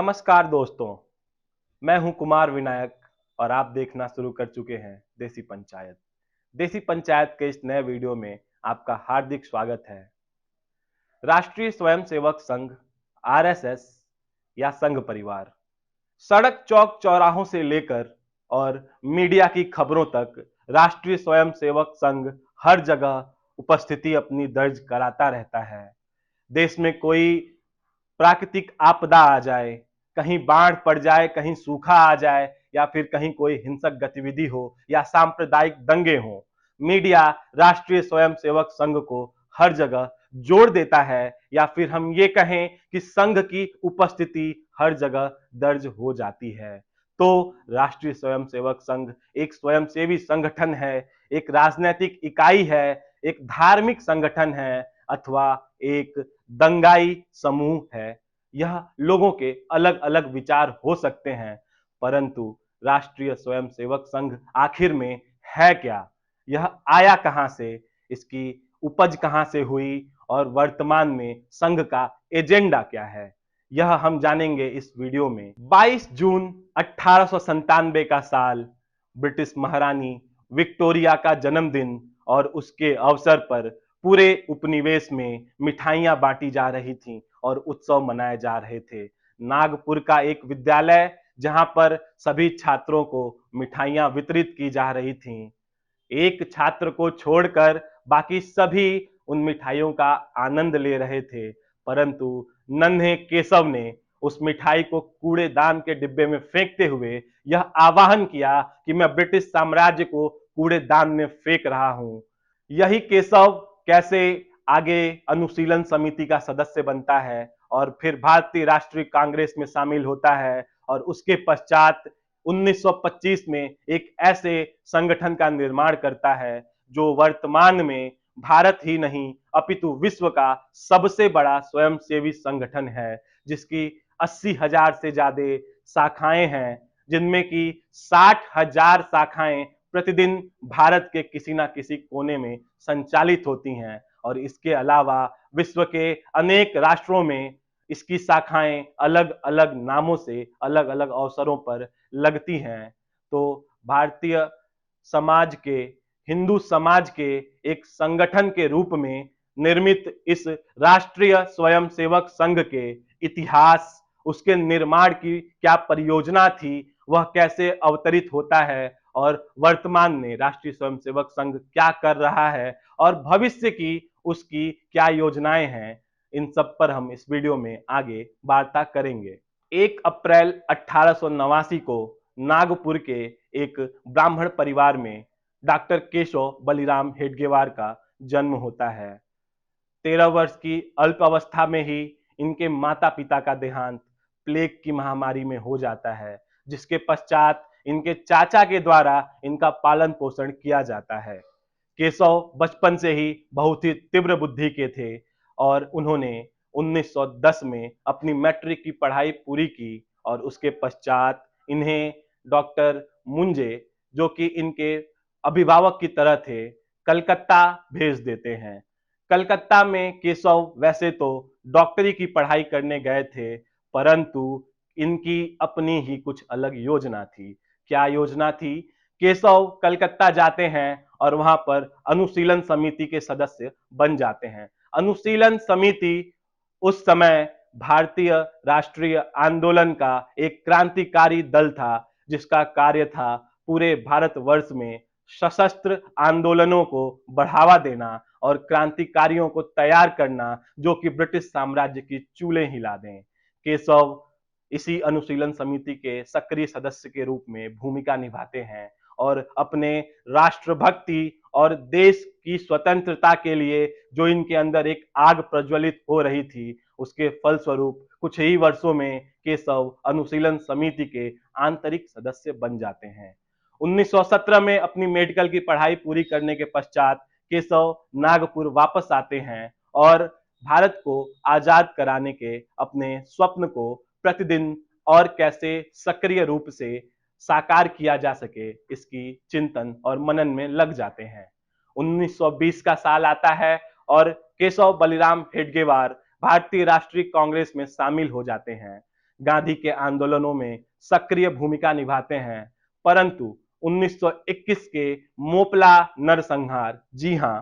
नमस्कार दोस्तों, मैं हूं कुमार विनायक और आप देखना शुरू कर चुके हैं देसी पंचायत। देसी पंचायत के इस नए वीडियो में आपका हार्दिक स्वागत है। राष्ट्रीय स्वयंसेवक संघ आरएसएस या संघ परिवार सड़क चौक चौराहों से लेकर और मीडिया की खबरों तक राष्ट्रीय स्वयंसेवक संघ हर जगह उपस्थिति अपनी दर्ज कराता रहता है। देश में कोई प्राकृतिक आपदा आ जाए, कहीं बाढ़ पड़ जाए, कहीं सूखा आ जाए या फिर कहीं कोई हिंसक गतिविधि हो या सांप्रदायिक दंगे हो, मीडिया राष्ट्रीय स्वयंसेवक संघ को हर जगह जोड़ देता है या फिर हम ये कहें कि संघ की उपस्थिति हर जगह दर्ज हो जाती है। तो राष्ट्रीय स्वयंसेवक संघ एक स्वयंसेवी संगठन है, एक राजनीतिक इकाई है, एक धार्मिक संगठन है अथवा एक दंगाई समूह है। यह लोगों के अलग अलग विचार हो सकते हैं, परंतु राष्ट्रीय स्वयंसेवक संघ आखिर में है क्या, यह आया कहां से, इसकी उपज कहां से हुई और वर्तमान में संघ का एजेंडा क्या है, यह हम जानेंगे इस वीडियो में। 22 जून 1897 का साल, ब्रिटिश महारानी विक्टोरिया का जन्मदिन और उसके अवसर पर पूरे उपनिवेश में मिठाइयां बांटी जा रही थीं और उत्सव मनाए जा रहे थे। नागपुर का एक विद्यालय जहां पर सभी छात्रों को मिठाइयां वितरित की जा रही थीं। एक छात्र को छोड़कर बाकी सभी उन मिठाइयों का आनंद ले रहे थे, परंतु नन्हे केशव ने उस मिठाई को कूड़ेदान के डिब्बे में फेंकते हुए यह आह्वान किया कि मैं ब्रिटिश साम्राज्य को कूड़ेदान में फेंक रहा हूं। यही केशव कैसे आगे अनुशीलन समिति का सदस्य बनता है और फिर भारतीय राष्ट्रीय कांग्रेस में शामिल होता है और उसके पश्चात 1925 में एक ऐसे संगठन का निर्माण करता है जो वर्तमान में भारत ही नहीं अपितु विश्व का सबसे बड़ा स्वयंसेवी संगठन है, जिसकी 80,000 से ज्यादा शाखाएं हैं, जिनमें की 60,000 शाखाएं प्रतिदिन भारत के किसी ना किसी कोने में संचालित होती हैं और इसके अलावा विश्व के अनेक राष्ट्रों में इसकी शाखाएं अलग अलग नामों से अलग अलग अवसरों पर लगती हैं। तो भारतीय समाज के, हिंदू समाज के एक संगठन के रूप में निर्मित इस राष्ट्रीय स्वयंसेवक संघ के इतिहास, उसके निर्माण की क्या परियोजना थी, वह कैसे अवतरित होता है और वर्तमान में राष्ट्रीय स्वयंसेवक संघ क्या कर रहा है और भविष्य की उसकी क्या योजनाएं हैं, इन सब पर हम इस वीडियो में आगे वार्ता करेंगे। 1 अप्रैल 1889 को नागपुर के एक ब्राह्मण परिवार में डॉक्टर केशव बलिराम हेडगेवार का जन्म होता है। 13 वर्ष की अल्प अवस्था में ही इनके माता पिता का देहांत प्लेग की महामारी में हो जाता है, जिसके पश्चात इनके चाचा के द्वारा इनका पालन पोषण किया जाता है। केशव बचपन से ही बहुत ही तीव्र बुद्धि के थे और उन्होंने 1910 में अपनी मैट्रिक की पढ़ाई पूरी की और उसके पश्चात इन्हें डॉक्टर मुंजे, जो कि इनके अभिभावक की तरह थे, कलकत्ता भेज देते हैं। कलकत्ता में केशव वैसे तो डॉक्टरी की पढ़ाई करने गए थे, परंतु इनकी अपनी ही कुछ अलग योजना थी। क्या योजना थी? केशव कलकत्ता जाते हैं और वहां पर अनुशीलन समिति के सदस्य बन जाते हैं। अनुशीलन समिति उस समय भारतीय राष्ट्रीय आंदोलन का एक क्रांतिकारी दल था, जिसका कार्य था पूरे भारतवर्ष में सशस्त्र आंदोलनों को बढ़ावा देना और क्रांतिकारियों को तैयार करना जो कि ब्रिटिश साम्राज्य की चूल्हे हिला दें। केशव इसी अनुशीलन समिति के सक्रिय सदस्य के रूप में भूमिका निभाते हैं और अपने राष्ट्रभक्ति और देश की स्वतंत्रता के लिए जो इनके अंदर एक आग प्रज्वलित हो रही थी, उसके फलस्वरूप कुछ ही वर्षों में केशव अनुशीलन समिति के आंतरिक सदस्य बन जाते हैं। 1917 में अपनी मेडिकल की पढ़ाई पूरी करने के पश्चात केशव नागपुर वापस आते हैं और भारत को आजाद कराने के अपने स्वप्न को प्रतिदिन और कैसे सक्रिय रूप से साकार किया जा सके, इसकी चिंतन और मनन में लग जाते हैं। 1920 का साल आता है और केशव बलिराम हेडगेवार भारतीय राष्ट्रीय कांग्रेस में शामिल हो जाते हैं। गांधी के आंदोलनों में सक्रिय भूमिका निभाते हैं, परंतु 1921 के मोपला नरसंहार, जी हां,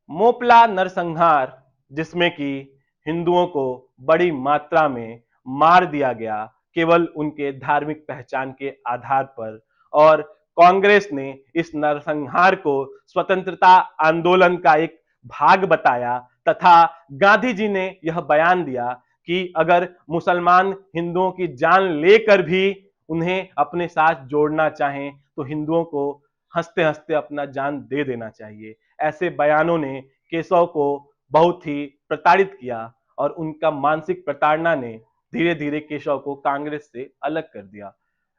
मोपला नरसंहार, जिसमें कि हिंदुओं को बड़ी मात्रा में मार दिया गया केवल उनके धार्मिक पहचान के आधार पर, और कांग्रेस ने इस नरसंहार को स्वतंत्रता आंदोलन का एक भाग बताया तथा गांधी जी ने यह बयान दिया कि अगर मुसलमान हिंदुओं की जान लेकर भी उन्हें अपने साथ जोड़ना चाहें तो हिंदुओं को हंसते हंसते अपना जान दे देना चाहिए। ऐसे बयानों ने केशव को बहुत ही प्रताड़ित किया और उनका मानसिक प्रताड़ना ने धीरे धीरे केशव को कांग्रेस से अलग कर दिया।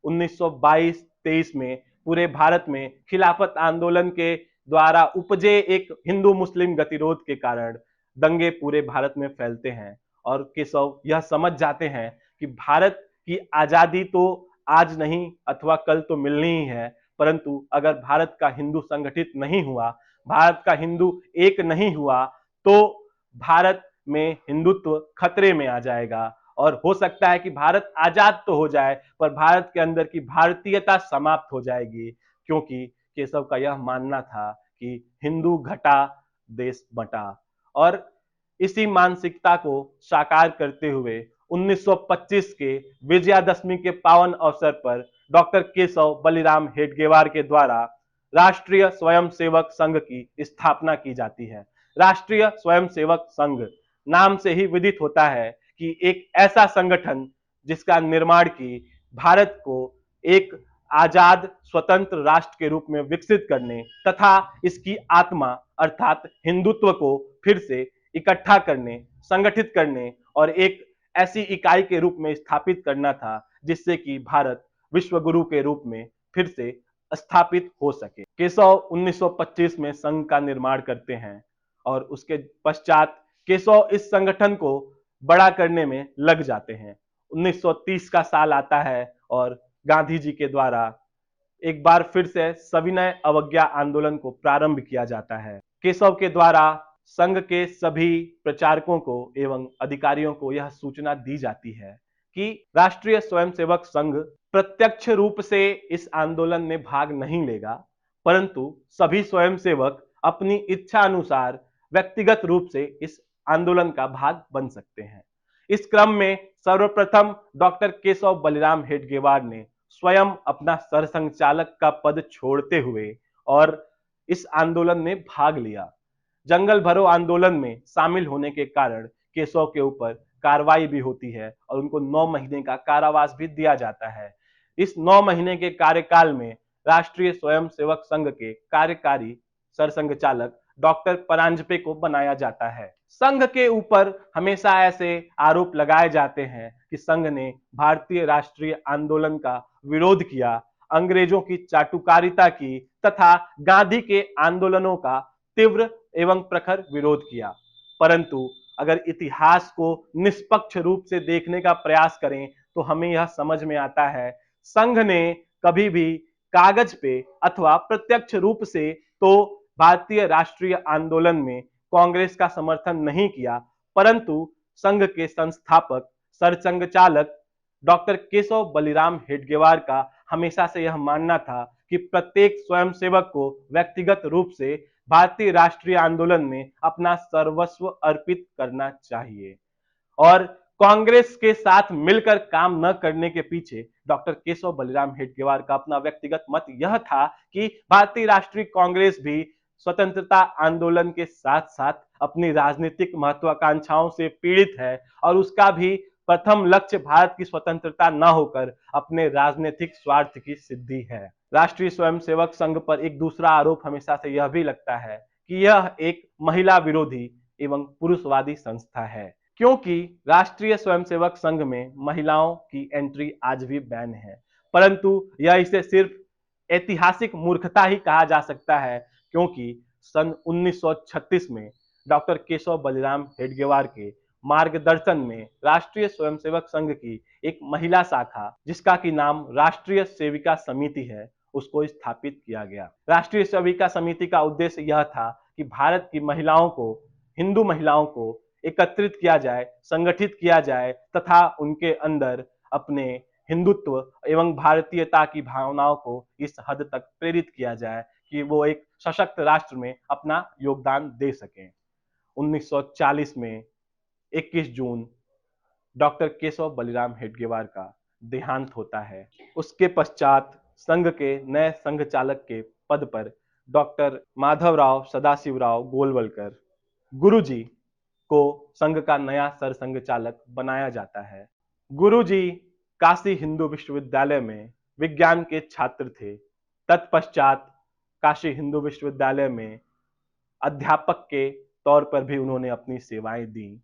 1922-23 में पूरे भारत में खिलाफत आंदोलन के द्वारा उपजे एक हिंदू मुस्लिम गतिरोध के कारण दंगे पूरे भारत में फैलते हैं और केशव यह समझ जाते हैं कि भारत की आजादी तो आज नहीं अथवा कल तो मिलनी ही है, परंतु अगर भारत का हिंदू संगठित नहीं हुआ, भारत का हिंदू एक नहीं हुआ, तो भारत में हिंदुत्व खतरे में आ जाएगा और हो सकता है कि भारत आजाद तो हो जाए पर भारत के अंदर की भारतीयता समाप्त हो जाएगी, क्योंकि केशव का यह मानना था कि हिंदू घटा देश बटा। और इसी मानसिकता को साकार करते हुए 1925 के विजयादशमी के पावन अवसर पर डॉक्टर केशव बलिराम हेडगेवार के द्वारा राष्ट्रीय स्वयंसेवक संघ की स्थापना की जाती है। राष्ट्रीय स्वयंसेवक संघ नाम से ही विदित होता है कि एक ऐसा संगठन जिसका निर्माण की भारत को एक आजाद स्वतंत्र राष्ट्र के रूप में विकसित करने तथा इसकी आत्मा अर्थात हिंदुत्व को फिर से इकट्ठा करने, संगठित करने और एक ऐसी इकाई के रूप में स्थापित करना था जिससे कि भारत विश्व गुरु के रूप में फिर से स्थापित हो सके। केशव 1925 में संघ का निर्माण करते हैं और उसके पश्चात केशव इस संगठन को बड़ा करने में लग जाते हैं। 1930 का साल आता है और गांधी जी के द्वारा एक बार फिर से सविनय अवज्ञा आंदोलन को प्रारंभ किया जाता है। केशव के द्वारा संघ के सभी प्रचारकों को एवं अधिकारियों को यह सूचना दी जाती है कि राष्ट्रीय स्वयंसेवक संघ प्रत्यक्ष रूप से इस आंदोलन में भाग नहीं लेगा, परंतु सभी स्वयंसेवक अपनी इच्छा अनुसार व्यक्तिगत रूप से इस आंदोलन का भाग बन सकते हैं। इस क्रम में सर्वप्रथम डॉक्टर केशव बलिराम हेडगेवार ने स्वयं अपना सरसंघचालक का पद छोड़ते हुए और इस आंदोलन में भाग लिया। जंगल भरो आंदोलन में शामिल होने के कारण केशव के ऊपर कार्रवाई भी होती है और उनको 9 महीने का कारावास भी दिया जाता है। इस 9 महीने के कार्यकाल में राष्ट्रीय स्वयंसेवक संघ के कार्यकारी सरसंघचालक डॉक्टर परांजपे को बनाया जाता है। संघ के ऊपर हमेशा ऐसे आरोप लगाए जाते हैं कि संघ ने भारतीय राष्ट्रीय आंदोलन का विरोध किया, अंग्रेजों की चाटुकारिता की तथा गांधी के आंदोलनों का तीव्र एवं प्रखर विरोध किया। परंतु अगर इतिहास को निष्पक्ष रूप से देखने का प्रयास करें तो हमें यह समझ में आता है संघ ने कभी भी कागज पे अथवा प्रत्यक्ष रूप से तो भारतीय राष्ट्रीय आंदोलन में कांग्रेस का समर्थन नहीं किया, परंतु संघ के संस्थापक सरसंघचालक डॉक्टर केशव बलिराम हेडगेवार का हमेशा से यह मानना था कि प्रत्येक स्वयंसेवक को व्यक्तिगत रूप से भारतीय राष्ट्रीय आंदोलन में अपना सर्वस्व अर्पित करना चाहिए और कांग्रेस के साथ मिलकर काम न करने के पीछे डॉक्टर केशव बलिराम हेडगेवार का अपना व्यक्तिगत मत यह था कि भारतीय राष्ट्रीय कांग्रेस भी स्वतंत्रता आंदोलन के साथ साथ अपनी राजनीतिक महत्वाकांक्षाओं से पीड़ित है और उसका भी प्रथम लक्ष्य भारत की स्वतंत्रता न होकर अपने राजनीतिक स्वार्थ की सिद्धि है। राष्ट्रीय स्वयंसेवक संघ पर एक दूसरा आरोप हमेशा से यह भी लगता है कि यह एक महिला विरोधी एवं पुरुषवादी संस्था है, क्योंकि राष्ट्रीय स्वयंसेवक संघ में महिलाओं की एंट्री आज भी बैन है, परंतु यह इसे सिर्फ ऐतिहासिक मूर्खता ही कहा जा सकता है, क्योंकि सन 1936 में डॉक्टर केशव बलिराम हेडगेवार के मार्गदर्शन में राष्ट्रीय स्वयंसेवक संघ की एक महिला शाखा जिसका की नाम राष्ट्रीय सेविका समिति है, उसको स्थापित किया गया। राष्ट्रीय सेविका समिति का उद्देश्य यह था कि भारत की महिलाओं को, हिंदू महिलाओं को एकत्रित किया जाए, संगठित किया जाए तथा उनके अंदर अपने हिंदुत्व एवं भारतीयता की भावनाओं को इस हद तक प्रेरित किया जाए कि वो एक सशक्त राष्ट्र में अपना योगदान दे सकें। 1940 में 21 जून डॉक्टर केशव बलिराम हेडगेवार का देहांत होता है। उसके पश्चात संघ के नए संघ चालक के पद पर डॉक्टर माधवराव सदाशिवराव गोलवलकर गुरुजी को संघ का नया सरसंघ चालक बनाया जाता है। गुरुजी काशी हिंदू विश्वविद्यालय में विज्ञान के छात्र थे। तत्पश्चात काशी हिंदू विश्वविद्यालय में अध्यापक के तौर पर भी उन्होंने अपनी सेवाएं दी।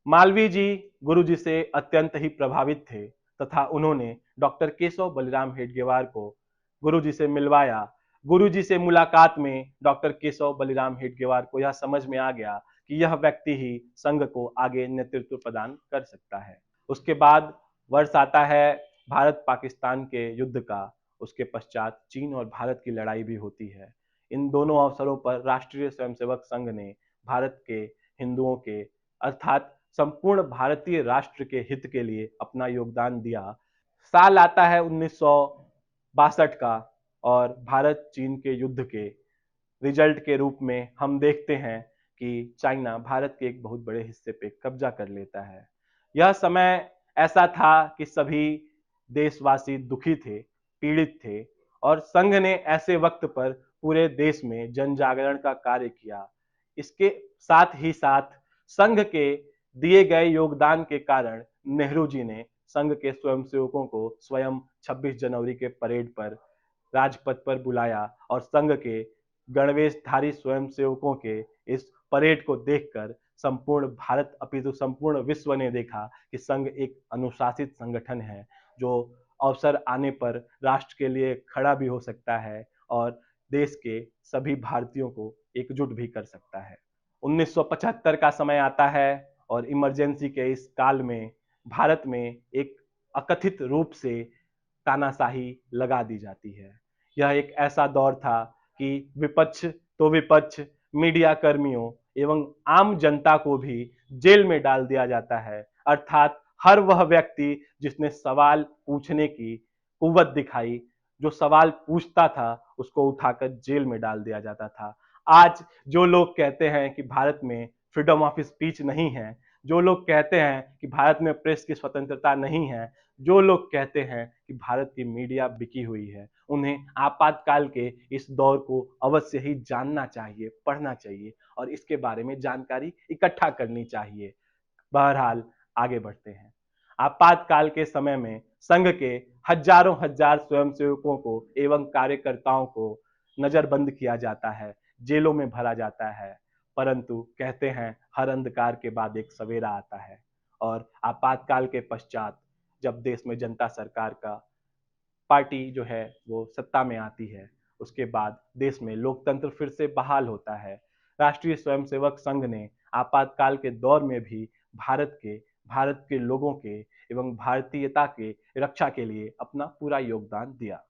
मालवीय जी गुरुजी से अत्यंत ही प्रभावित थे तथा उन्होंने डॉक्टर केशव बलिराम हेडगेवार को गुरुजी से मिलवाया। गुरुजी से मुलाकात में डॉक्टर केशव बलिराम हेडगेवार को यह समझ में आ गया कि यह व्यक्ति ही संघ को आगे नेतृत्व प्रदान कर सकता है। उसके बाद वर्ष आता है भारत पाकिस्तान के युद्ध का। उसके पश्चात चीन और भारत की लड़ाई भी होती है। इन दोनों अवसरों पर राष्ट्रीय स्वयंसेवक संघ ने भारत के हिंदुओं के अर्थात संपूर्ण भारतीय राष्ट्र के हित के लिए अपना योगदान दिया। साल आता है 1962 का और भारत चीन के युद्ध के रिजल्ट के रूप में हम देखते हैं कि चाइना भारत के एक बहुत बड़े हिस्से पे कब्जा कर लेता है। यह समय ऐसा था कि सभी देशवासी दुखी थे, पीड़ित थे और संघ ने ऐसे वक्त पर पूरे देश में जन जागरण का कार्य किया। इसके साथ ही साथ संघ के दिए गए योगदान के कारण नेहरू जी ने संघ के स्वयंसेवकों को स्वयं 26 जनवरी के परेड पर राजपथ पर बुलाया और संघ के गणवेशधारी स्वयंसेवकों के इस परेड को देखकर संपूर्ण भारत अपितु संपूर्ण विश्व ने देखा कि संघ एक अनुशासित संगठन है जो अवसर आने पर राष्ट्र के लिए खड़ा भी हो सकता है और देश के सभी भारतीयों को एकजुट भी कर सकता है। 1975 का समय आता है और इमरजेंसी के इस काल में भारत में एक अकथित रूप से तानाशाही लगा दी जाती है। यह एक ऐसा दौर था कि विपक्ष तो विपक्ष, मीडिया कर्मियों एवं आम जनता को भी जेल में डाल दिया जाता है। अर्थात हर वह व्यक्ति जिसने सवाल पूछने की कुव्वत दिखाई, जो सवाल पूछता था, उसको उठाकर जेल में डाल दिया जाता था। आज जो लोग कहते हैं कि भारत में फ्रीडम ऑफ स्पीच नहीं है, जो लोग कहते हैं कि भारत में प्रेस की स्वतंत्रता नहीं है, जो लोग कहते हैं कि भारत की मीडिया बिकी हुई है, उन्हें आपातकाल के इस दौर को अवश्य ही जानना चाहिए, पढ़ना चाहिए और इसके बारे में जानकारी इकट्ठा करनी चाहिए। बहरहाल आगे बढ़ते हैं। आपातकाल के समय में संघ के हजारों हजार स्वयंसेवकों को एवं कार्यकर्ताओं को नजरबंद किया जाता है, जेलों में भरा जाता है। परंतु कहते हैं हर अंधकार के बाद एक सवेरा आता है और आपातकाल के पश्चात जब देश में जनता सरकार का पार्टी जो है वो सत्ता में आती है, उसके बाद देश में लोकतंत्र फिर से बहाल होता है। राष्ट्रीय स्वयंसेवक संघ ने आपातकाल के दौर में भी भारत के लोगों के एवं भारतीयता के रक्षा के लिए अपना पूरा योगदान दिया।